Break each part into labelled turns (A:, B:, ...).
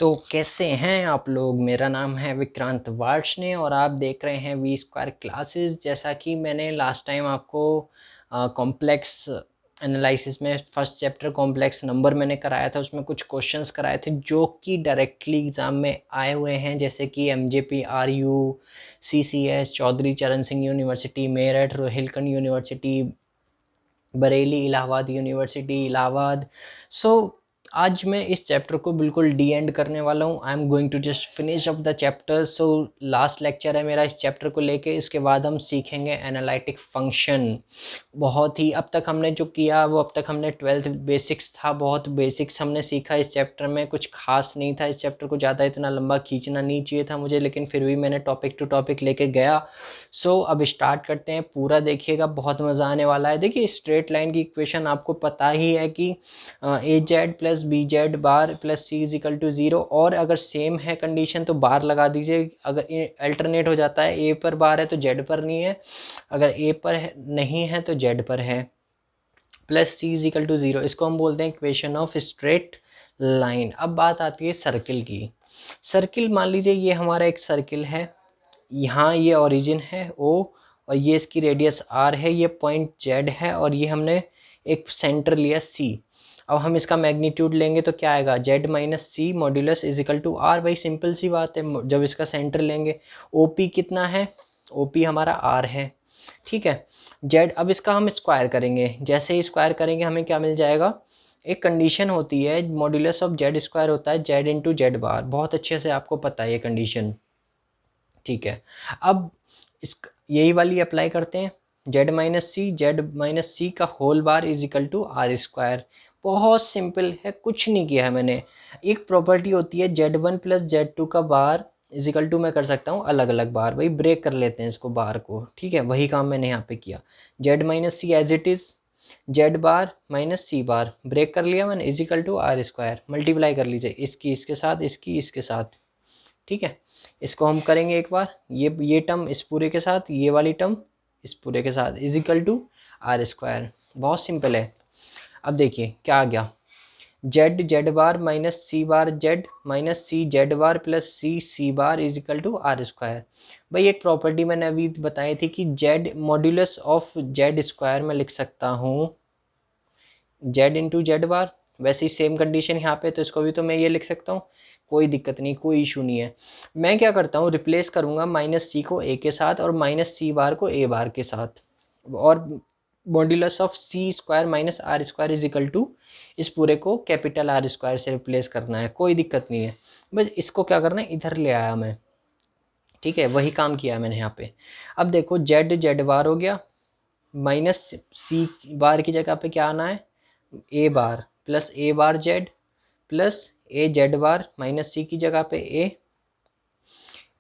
A: तो कैसे हैं आप लोग। मेरा नाम है विक्रांत वार्ष्णेय और आप देख रहे हैं वी स्क्वायर क्लासेस। जैसा कि मैंने लास्ट टाइम आपको कॉम्प्लेक्स एनालिसिस में फर्स्ट चैप्टर कॉम्प्लेक्स नंबर मैंने कराया था, उसमें कुछ क्वेश्चंस कराए थे जो कि डायरेक्टली एग्ज़ाम में आए हुए हैं, जैसे कि MJP RU, CCS, Chaudhary Charan Singh university Meerut, Rohilkhand university Bareilly, Allahabad university Allahabad. So आज मैं इस चैप्टर को बिल्कुल डी एंड करने वाला हूँ। I am going to just finish up the chapter. So last lecture है मेरा इस चैप्टर को लेके। इसके बाद हम सीखेंगे एनालिटिक फंक्शन। बहुत ही अब तक हमने जो किया वो अब तक हमने 12th बेसिक्स था, बहुत बेसिक्स हमने सीखा इस चैप्टर में। कुछ खास नहीं था इस चैप्टर को, ज़्यादा इतना लंबा खींचना नहीं चाहिए था मुझे, लेकिन फिर भी मैंने टॉपिक टू टॉपिक लेके गया। सो अब स्टार्ट करते हैं, पूरा देखिएगा, बहुत मज़ा आने वाला है। देखिए स्ट्रेट लाइन की इक्वेशन आपको पता ही है कि A Z plus B Z bar plus C is equal to 0, और अगर सेम है कंडीशन तो बार लगा दीजिए। अगर अल्टरनेट हो जाता है, ए पर बार है तो जेड पर नहीं है, अगर ए पर है, नहीं है तो जेड पर है, plus C is equal to 0। इसको हम बोलते हैं इक्वेशन ऑफ स्ट्रेट लाइन। अब बात आती है सर्किल की। सर्किल मान लीजिए ये हमारा एक सर्किल है, यहाँ ये ओरिजिन है ओ, और ये इसकी रेडियस आर है, ये पॉइंट जेड है, और ये हमने एक सेंटर लिया सी। अब हम इसका मैग्नीट्यूड लेंगे तो क्या आएगा, Z minus C modulus is equal to R. भाई सिंपल सी बात है, जब इसका सेंटर लेंगे। ओपी कितना है, ओपी हमारा आर है, ठीक है। जेड, अब इसका हम स्क्वायर करेंगे, जैसे ही स्क्वायर करेंगे हमें क्या मिल जाएगा, एक कंडीशन होती है मॉड्यूलस ऑफ जेड स्क्वायर होता है जेड इंटू जेड बार, बहुत अच्छे से आपको पता है ये कंडीशन, ठीक है। अब इस यही वाली अप्लाई करते हैं, जेड माइनस सी का whole bar is equal to R square. बहुत सिंपल है, कुछ नहीं किया है मैंने। एक प्रॉपर्टी होती है Z one plus Z two का बार इज इक्वल टू, मैं कर सकता हूँ अलग अलग बार, भाई ब्रेक कर लेते हैं इसको बार को, ठीक है। वही काम मैंने यहाँ पे किया, Z minus C as it is, Z bar minus C bar break कर लिया मैंने, is equal to R square. Multiply कर लीजिए इसकी इसके साथ, इसकी इसके साथ, ठीक है। इसको हम करेंगे एक बार, ये टर्म इस पूरे के साथ, ये वाली टर्म इस पूरे के साथ, is equal to R square. बहुत सिंपल है। अब देखिए क्या आ गया, Z Z bar minus C bar Z minus C Z bar plus C C bar is equal to R square. भाई एक प्रॉपर्टी मैंने अभी बताई थी कि Z modulus of Z square में लिख सकता हूँ जेड इंटू जेड बार। वैसे ही सेम कंडीशन यहाँ पे, तो इसको भी तो मैं ये लिख सकता हूँ, कोई दिक्कत नहीं, कोई इशू नहीं है। मैं क्या करता हूँ, रिप्लेस करूँगा माइनस सी को ए के साथ और माइनस सी बार को ए बार के साथ, और modulus of C square minus R square is equal to, इस पूरे को कैपिटल आर स्क्वायर से रिप्लेस करना है, कोई दिक्कत नहीं है। बस इसको क्या करना है, इधर ले आया मैं, ठीक है। वही काम किया मैंने यहाँ पे। अब देखो जेड जेड बार हो गया, माइनस सी बार की जगह पे क्या आना है, ए बार प्लस ए बार जेड प्लस ए जेड बार माइनस सी की जगह पे ए,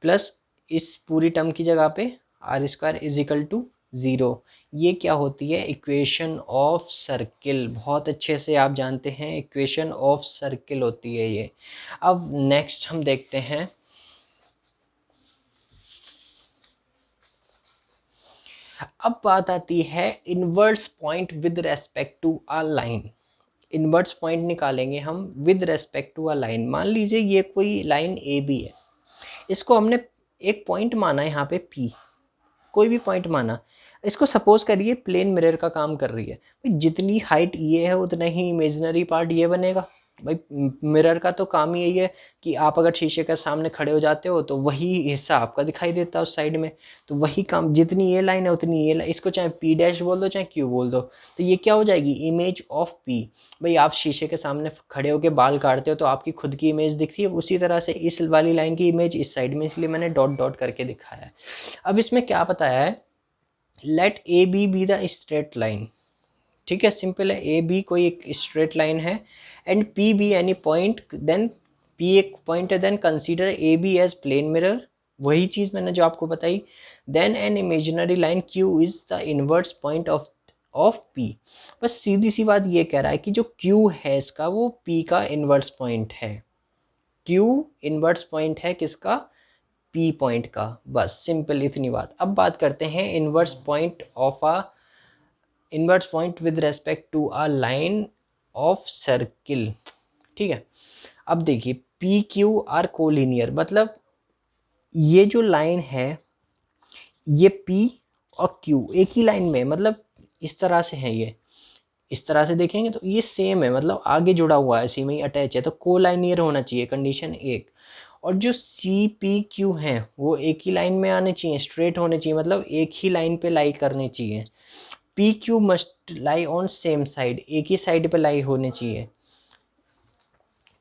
A: प्लस इस पूरी टर्म की जगह पे R square is equal to 0। ये क्या होती है, इक्वेशन ऑफ सर्किल। बहुत अच्छे से आप जानते हैं इक्वेशन ऑफ सर्किल होती है ये। अब नेक्स्ट हम देखते हैं, अब बात आती है inverse point with respect to a line. Inverse point निकालेंगे हम with respect to a line. मान लीजिए ये कोई लाइन ए बी है, इसको हमने एक पॉइंट माना है यहाँ पे P, कोई भी पॉइंट माना, इसको सपोज करिए प्लेन मिरर का काम कर रही है। भाई जितनी हाइट ये है उतना ही इमेजिनरी पार्ट ये बनेगा। भाई मिरर का तो काम ही यही है कि आप अगर शीशे के सामने खड़े हो जाते हो तो वही हिस्सा आपका दिखाई देता है उस साइड में। तो वही काम, जितनी ये लाइन है उतनी ये लाइन, इसको चाहे P डैश बोल दो चाहे Q बोल दो, तो ये क्या हो जाएगी, इमेज ऑफ P। भाई आप शीशे के सामने खड़े होकर बाल काटते हो तो आपकी खुद की इमेज दिखती है, उसी तरह से इस वाली लाइन की इमेज इस साइड में, इसलिए मैंने डॉट डॉट करके दिखाया है। अब इसमें क्या बताया है, let A B the straight line, ठीक है, सिंपल है। ए बी कोई एक स्ट्रेट लाइन है and P B any point, then P एक पॉइंट है, then consider A B as plane mirror, वही चीज़ मैंने जो आपको बताई। Then an imaginary line Q is the inverse point of P. बस सीधी सी बात ये कह रहा है कि जो क्यू है इसका वो पी का इनवर्स पॉइंट है। क्यू इनवर्स पॉइंट है किसका, पी पॉइंट का। बस सिंपल इतनी बात। अब बात करते हैं inverse point with respect to a line of circle, ठीक है। अब देखिए पी क्यू आर कोलिनियर, मतलब ये जो लाइन है ये पी और क्यू एक ही लाइन में, मतलब इस तरह से है, ये इस तरह से देखेंगे तो ये सेम है, मतलब आगे जुड़ा हुआ है, इसी में ही अटैच है, तो कोलाइनियर होना चाहिए, कंडीशन एक। और जो सी पी क्यू हैं वो एक ही लाइन में आने चाहिए, स्ट्रेट होने चाहिए, मतलब एक ही लाइन पे लाई करने चाहिए। P Q must lie on same side, एक ही साइड पे लाई होने चाहिए,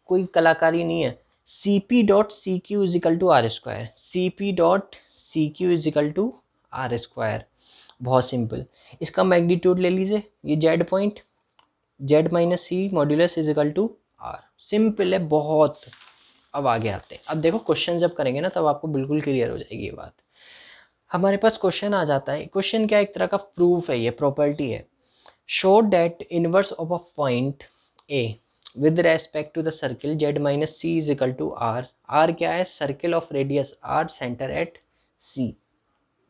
A: कोई कलाकारी नहीं है। C P dot C Q is equal to R square, C P dot C Q is equal to R square, बहुत सिंपल। इसका मैग्नीट्यूड ले लीजिए, ये Z point, Z minus C modulus is equal to R, simple है बहुत। अब आगे आते हैं, अब देखो क्वेश्चन जब करेंगे ना तब आपको बिल्कुल क्लियर हो जाएगी ये बात। हमारे पास क्वेश्चन आ जाता है, क्वेश्चन क्या, एक तरह का प्रूफ है, ये प्रॉपर्टी है। Show that inverse of a point A with respect to the circle Z minus C is equal to R, R क्या है, circle of radius R, centre at C.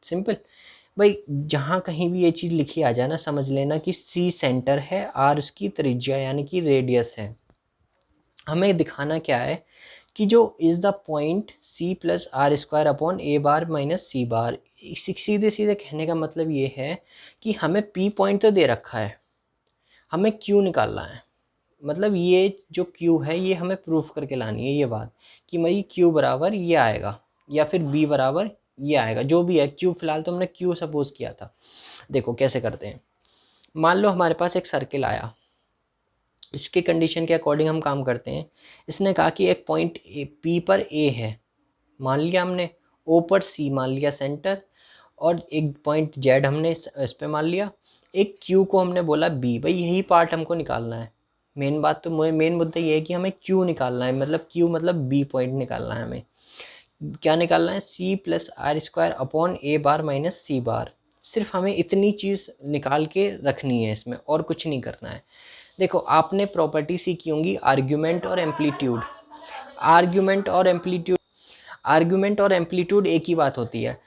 A: Simple भाई, जहाँ कहीं भी ये चीज़ लिखी आ जाए ना समझ लेना कि सी सेंटर है, आर उसकी त्रिज्या यानी कि रेडियस है। हमें दिखाना क्या है कि जो is the point C plus R square upon A bar minus C bar. सीधे सीधे कहने का मतलब ये है कि हमें पी पॉइंट तो दे रखा है, हमें क्यू निकालना है, मतलब ये जो क्यू है ये हमें प्रूफ करके लानी है ये बात कि भाई क्यू बराबर ये आएगा या फिर बी बराबर ये आएगा, जो भी है क्यू, फिलहाल तो हमने क्यू सपोज किया था। देखो कैसे करते हैं, मान लो हमारे पास एक सर्किल आया, इसके कंडीशन के अकॉर्डिंग हम काम करते हैं। इसने कहा कि एक पॉइंट पी पर ए है, मान लिया हमने, ओ पर सी मान लिया सेंटर, और एक पॉइंट जेड हमने इस पे मान लिया, एक क्यू को हमने बोला बी। भाई यही पार्ट हमको निकालना है, मेन बात तो मेन मुद्दा ये है कि हमें क्यू निकालना है, मतलब क्यू मतलब बी पॉइंट निकालना है हमें। क्या निकालना है, C plus R square upon A bar minus C bar, सिर्फ हमें इतनी चीज़ निकाल के रखनी है इसमें, और कुछ नहीं करना है। देखो आपने प्रॉपर्टी सीखी होंगी आर्ग्यूमेंट और एम्पलीट्यूड, आर्ग्यूमेंट और एम्पलीट्यूड, आर्ग्यूमेंट और एम्पलीट्यूड एक ही बात होती है।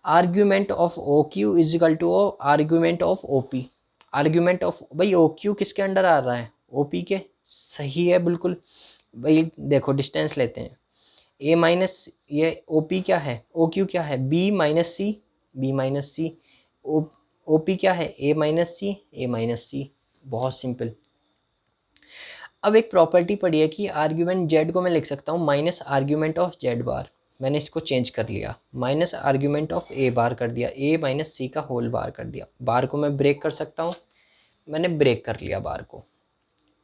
A: Argument of O Q is equal to argument of O P, argument of, भाई ओ क्यू किसके अंडर आ रहा है, ओ पी के, सही है बिल्कुल। भाई देखो डिस्टेंस लेते हैं, ए माइनस, ये ओ पी क्या है, ओ क्यू क्या है, बी माइनस सी, बी माइनस सी, ओ पी क्या है, ए माइनस सी, ए माइनस सी, बहुत सिंपल। अब एक प्रॉपर्टी पड़ी है कि आर्ग्यूमेंट जेड को मैं लिख सकता हूँ माइनस आर्ग्यूमेंट ऑफ जेड बार, मैंने इसको चेंज कर लिया, माइनस आर्ग्यूमेंट ऑफ ए बार कर दिया, ए माइनस सी का होल बार कर दिया। बार को मैं ब्रेक कर सकता हूँ, मैंने ब्रेक कर लिया बार को,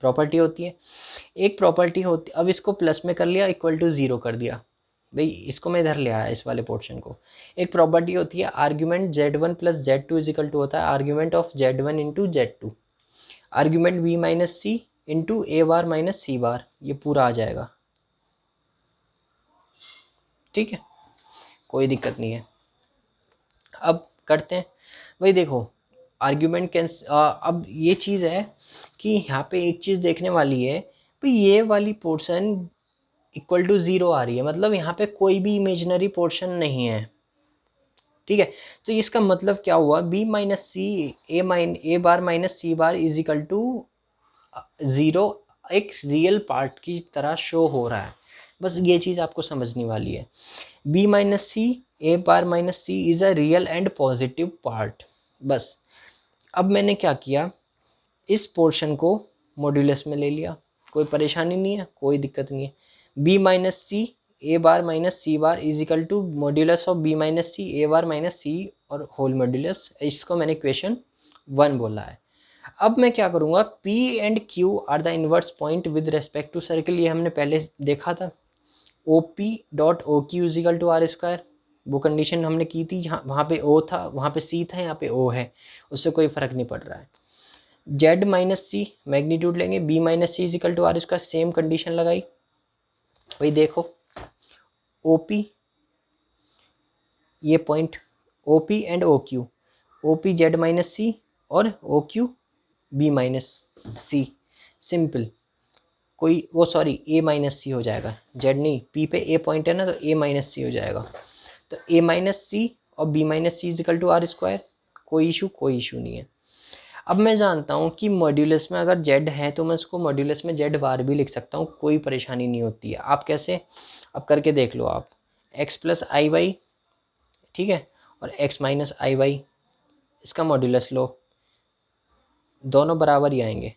A: प्रॉपर्टी होती है। एक प्रॉपर्टी होती, अब इसको प्लस में कर लिया, इक्वल टू ज़ीरो कर दिया, भाई इसको मैं इधर ले आया इस वाले पोर्शन को। एक प्रॉपर्टी होती है argument Z1 plus Z2 is equal to होता है argument of Z1 into Z2, argument V minus C into A bar minus C bar, ये पूरा आ जाएगा, ठीक है, कोई दिक्कत नहीं है। अब करते हैं, भाई देखो आर्ग्यूमेंट कैंस, अब ये चीज़ है कि यहाँ पे एक चीज़ देखने वाली है, भाई ये वाली पोर्शन इक्वल टू ज़ीरो आ रही है, मतलब यहाँ पे कोई भी इमेजिनरी पोर्शन नहीं है, ठीक है। तो इसका मतलब क्या हुआ, B minus C A bar minus C bar is equal to zero, एक रियल पार्ट की तरह शो हो रहा है, बस ये चीज़ आपको समझनी वाली है। B minus C A bar minus C is a real and positive part, बस। अब मैंने क्या किया, इस पोर्शन को मॉड्यूलस में ले लिया, कोई परेशानी नहीं है, कोई दिक्कत नहीं है। B minus C A bar minus C bar is equal to modulus of B minus C A bar minus C और होल मॉड्यूलस, इसको मैंने इक्वेशन 1 बोला है। अब मैं क्या करूँगा, P and Q are the inverse point with respect to circle, ये हमने पहले देखा था, O P dot O Q is equal to R square, वो कंडीशन हमने की थी, जहाँ वहाँ पे O था वहाँ पे C था, यहाँ पे O है, उससे कोई फ़र्क नहीं पड़ रहा है। जेड माइनस सी मैग्नीट्यूड लेंगे, B minus C is equal to R, इसका सेम कंडीशन लगाई। भाई देखो ओ पी, ये point O P and O Q, O P Z minus C और O Q B minus C, simple. कोई वो sorry ए minus सी हो जाएगा, जेड नहीं, पी पे ए पॉइंट है ना, तो ए माइनस सी हो जाएगा। तो ए माइनस सी और B minus C is equal to R square, कोई इशू नहीं है। अब मैं जानता हूँ कि मॉड्यूलस में अगर जेड है तो मैं उसको मॉड्यूलस में जेड बार भी लिख सकता हूँ, कोई परेशानी नहीं होती है। आप कैसे, अब करके देख लो आप, एक्स प्लस आई वाई, ठीक है, और एक्स माइनस आई वाई, इसका मॉड्यूलस लो, दोनों बराबर ही आएंगे।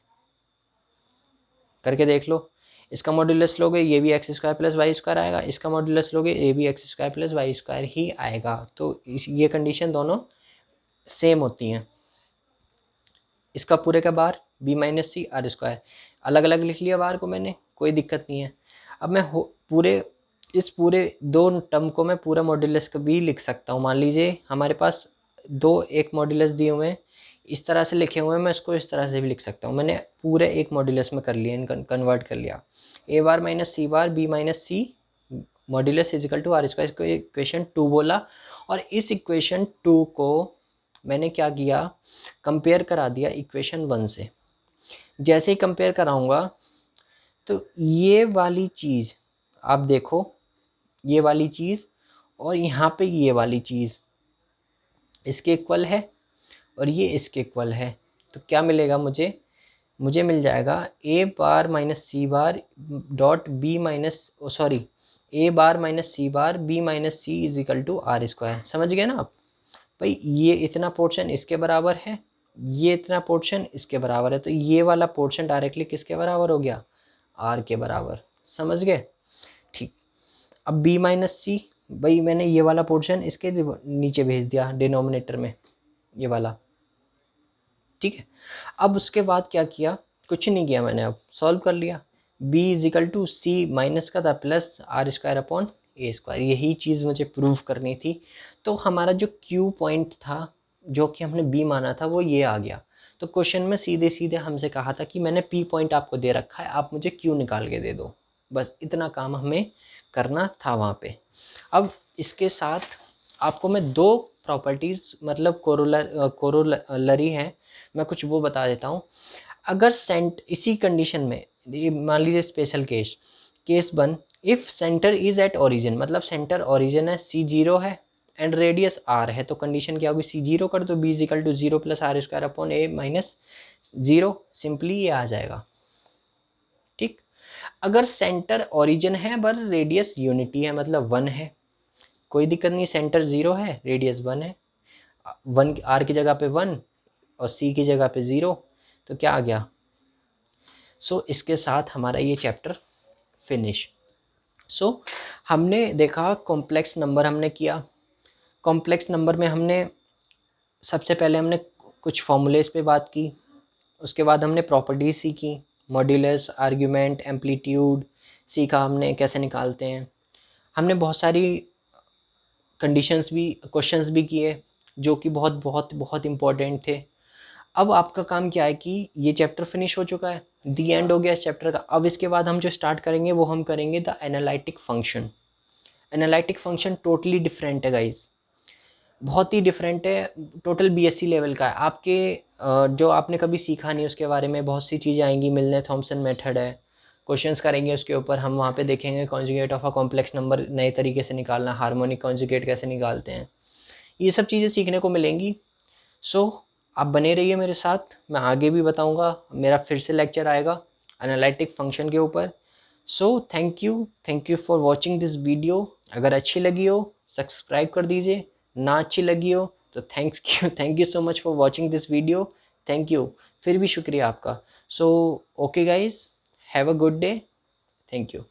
A: करके देख लो, इसका मॉड्यूलस लोगे ये भी X square plus Y square आएगा, इसका मॉड्यूलस लोगे ये भी X square plus Y square ही आएगा। तो इस ये कंडीशन दोनों सेम होती हैं। इसका पूरे का bar B minus C R square, अलग अलग लिख लिया बार को मैंने, कोई दिक्कत नहीं है। अब मैं इस पूरे दो टर्म को मैं पूरा मॉड्यूलस का भी लिख सकता हूँ। मान लीजिए हमारे पास दो एक मॉड्यूलस दिए हुए हैं, इस तरह से लिखे हुए हैं, मैं इसको इस तरह से भी लिख सकता हूँ। मैंने पूरे एक मॉड्यूलस में कर लिया, कन्वर्ट कर लिया। A bar minus C bar B minus C modulus is equal to R square, इसको इक्वेशन 2 बोला। और इस इक्वेशन 2 को मैंने क्या किया, कंपेयर करा दिया इक्वेशन 1 से। जैसे ही कंपेयर कराऊंगा तो ये वाली चीज़ आप देखो, ये वाली चीज़ और यहाँ पे ये वाली चीज़ इसके इक्वल है और ये इसके इक्वल है। तो क्या मिलेगा मुझे, मुझे मिल जाएगा A bar minus C bar dot B minus sorry A bar minus C bar B minus C is equal to R square. समझ गए ना आप भाई, ये इतना पोर्शन इसके बराबर है, ये इतना पोर्शन इसके बराबर है, तो ये वाला पोर्शन डायरेक्टली किसके बराबर हो गया, आर के बराबर। समझ गए, ठीक। अब b माइनस सी, भाई मैंने ये वाला पोर्शन इसके नीचे भेज दिया डिनोमिनेटर में, ये वाला, ठीक है। अब उसके बाद क्या किया, कुछ नहीं किया मैंने, अब सॉल्व कर लिया। b is equal to C minus का था plus R square upon A square, यही चीज़ मुझे प्रूव करनी थी। तो हमारा जो क्यू पॉइंट था जो कि हमने b माना था वो ये आ गया। तो क्वेश्चन में सीधे सीधे हमसे कहा था कि मैंने p पॉइंट आपको दे रखा है, आप मुझे q निकाल के दे दो। बस इतना काम हमें करना था वहाँ पे। अब इसके साथ आपको मैं दो प्रॉपर्टीज़ मतलब कोरोलरी हैं, मैं कुछ वो बता देता हूँ। अगर इसी कंडीशन में मान लीजिए special case 1, if centre is at origin, मतलब सेंटर ओरिजिन है, सी जीरो है एंड रेडियस आर है, तो कंडीशन क्या होगी, सी जीरो कर दो, B is equal to zero plus R square upon A minus zero, simply ये आ जाएगा, ठीक। अगर सेंटर ओरिजिन है पर रेडियस यूनिटी है, मतलब 1 है, कोई दिक्कत नहीं, सेंटर 0 है रेडियस 1 है, 1 आर की जगह पे 1 और सी की जगह पे 0, तो क्या आ गया। सो इसके साथ हमारा ये चैप्टर फिनिश। सो हमने देखा कॉम्प्लेक्स नंबर हमने किया। कॉम्प्लेक्स नंबर में हमने सबसे पहले हमने कुछ फॉर्मूलेस पे बात की, उसके बाद हमने प्रॉपर्टीज सीखी, मॉड्यूलस, आर्ग्यूमेंट, एम्पलीट्यूड सीखा हमने कैसे निकालते हैं। हमने बहुत सारी कंडीशंस भी, क्वेश्चंस भी किए जो कि बहुत बहुत बहुत इम्पोर्टेंट थे। अब आपका काम क्या है कि ये चैप्टर फिनिश हो चुका है, दी एंड हो गया इस चैप्टर का। अब इसके बाद हम जो स्टार्ट करेंगे वो हम करेंगे the analytic function. Analytic function totally different है गाइज, बहुत ही डिफरेंट है, टोटल बीएससी लेवल का है। आपके जो आपने कभी सीखा नहीं उसके बारे में बहुत सी चीज़ें आएंगी, मिलने थॉमसन मेथड है, क्वेश्चंस करेंगे उसके ऊपर। हम वहाँ पे देखेंगे conjugate of a complex number नए तरीके से निकालना, हार्मोनिक कॉन्जुगेट कैसे निकालते हैं, ये सब चीज़ें सीखने को मिलेंगी। सो आप बने रहिए मेरे साथ, मैं आगे भी बताऊँगा, मेरा फिर से लेक्चर आएगा एनालिटिक फंक्शन के ऊपर। So thank you for watching this video. अगर अच्छी लगी हो सब्सक्राइब कर दीजिए, ना अच्छी लगी हो तो thank you so much for watching this video, thank you, फिर भी शुक्रिया आपका। So okay guys, have a good day, thank you.